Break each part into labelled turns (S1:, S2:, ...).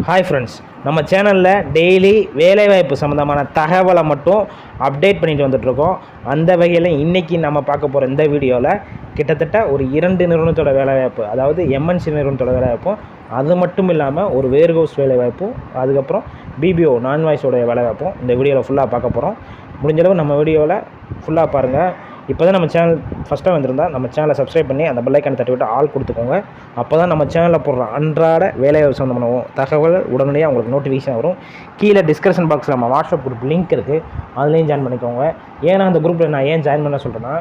S1: Hi friends, நம்ம சேனலில் daily வேலைவாய்ப்பு சம்மந்தமான தகவலை மட்டும் அப்டேட் பண்ணிட்டு வந்துட்ருக்கோம். அந்த வகையில் இன்றைக்கி நம்ம பார்க்க போகிற இந்த வீடியோவில் கிட்டத்தட்ட ஒரு 2 நிறுவனத்தோட வேலைவாய்ப்பு, அதாவது எம்என்சி நிறுவனத்தோட வேலைவாய்ப்பும், அது மட்டும் இல்லாமல் ஒரு வேர்ஹவுஸ் வேலைவாய்ப்பும், அதுக்கப்புறம் பிபிஓ நான் வாய்ஸோடைய வேலைவாய்ப்பும் இந்த வீடியோவில் ஃபுல்லாக பார்க்க போகிறோம். முடிஞ்சளவு நம்ம வீடியோவில் ஃபுல்லாக பாருங்கள். இப்போ தான் நம்ம சேனல் ஃபஸ்ட்டாக வந்திருந்தால் நம்ம சேனலை சப்ஸ்கிரைப் பண்ணி அந்த பெல் ஐக்கானை தட்டி விட்டு ஆல் கொடுத்துக்கோங்க. அப்போ தான் நம்ம சேனலில் போடுற அன்றாட வேலைவாய்ப்பு சம்மந்தமான தகவல் உடனடியாக உங்களுக்கு நோட்டிஃபிகேஷன் வரும். கீழே டிஸ்கிரிப்ஷன் பாக்ஸில் நம்ம வாட்ஸ்அப் குரூப் லிங்க் இருக்குது, அதுலேயும் ஜாயின் பண்ணிக்கோங்க. ஏன்னா அந்த குரூப்பில் நான் ஏன் ஜாயின் பண்ண சொல்கிறேன்னா,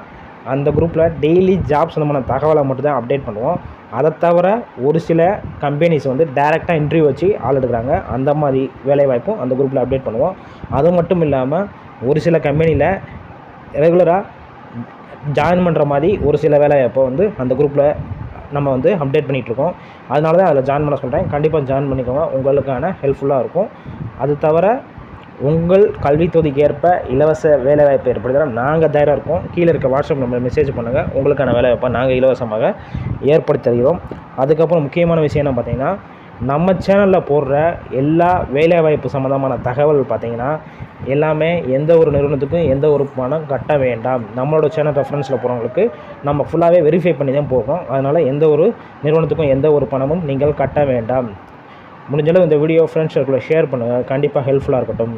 S1: அந்த குரூப்பில் டெய்லி ஜாப் சம்மந்தமான தகவலை மட்டும் தான் அப்டேட் பண்ணுவோம். அதை தவிர ஒரு சில கம்பெனிஸ் வந்து டைரெக்டாக இன்டர்வியூ வச்சு ஆள் எடுக்கிறாங்க. அந்த மாதிரி வேலைவாய்ப்பும் அந்த குரூப்பில் அப்டேட் பண்ணுவோம். அது மட்டும் இல்லாமல் ஒரு சில கம்பெனியில் ரெகுலராக ஜாயின் பண்ணுற மாதிரி ஒரு சில வேலைவாய்ப்பை வந்து அந்த குரூப்பில் நம்ம வந்து அப்டேட் பண்ணிகிட்ருக்கோம். அதனால தான் அதில் ஜாயின் பண்ண சொல்கிறேன். கண்டிப்பாக ஜாயின் பண்ணிக்கோங்க, உங்களுக்கான ஹெல்ப்ஃபுல்லாக இருக்கும். அது தவிர உங்கள் கல்வி தொகுதிக்கு ஏற்ப இலவச வேலைவாய்ப்பு ஏற்படுத்த நாங்கள் தயாராக இருக்கோம். கீழே இருக்க வாட்ஸ்அப் நம்பர் மெசேஜ் பண்ணுங்கள், உங்களுக்கான வேலைவாய்ப்பை நாங்கள் இலவசமாக ஏற்படுத்தி தருகிறோம். அதுக்கப்புறம் முக்கியமான விஷயம் என்ன பார்த்தீங்கன்னா, நம்ம சேனலில் போடுற எல்லா வேலைவாய்ப்பு சம்மந்தமான தகவல் பார்த்திங்கன்னா எல்லாமே எந்த ஒரு நிறுவனத்துக்கும் எந்த ஒரு பணம் கட்ட வேண்டாம். நம்மளோட சேனல் ரெஃபரன்ஸில் போகிறவங்களுக்கு நம்ம ஃபுல்லாகவே வெரிஃபை பண்ணி தான் போகிறோம். அதனால் எந்த ஒரு நிறுவனத்துக்கும் எந்த ஒரு பணமும் நீங்கள் கட்ட வேண்டாம். முடிஞ்சளவு இந்த வீடியோ ஃப்ரெண்ட்ஸ் சர்க்கிளில் ஷேர் பண்ணுங்கள், கண்டிப்பாக ஹெல்ப்ஃபுல்லாக இருக்கட்டும்.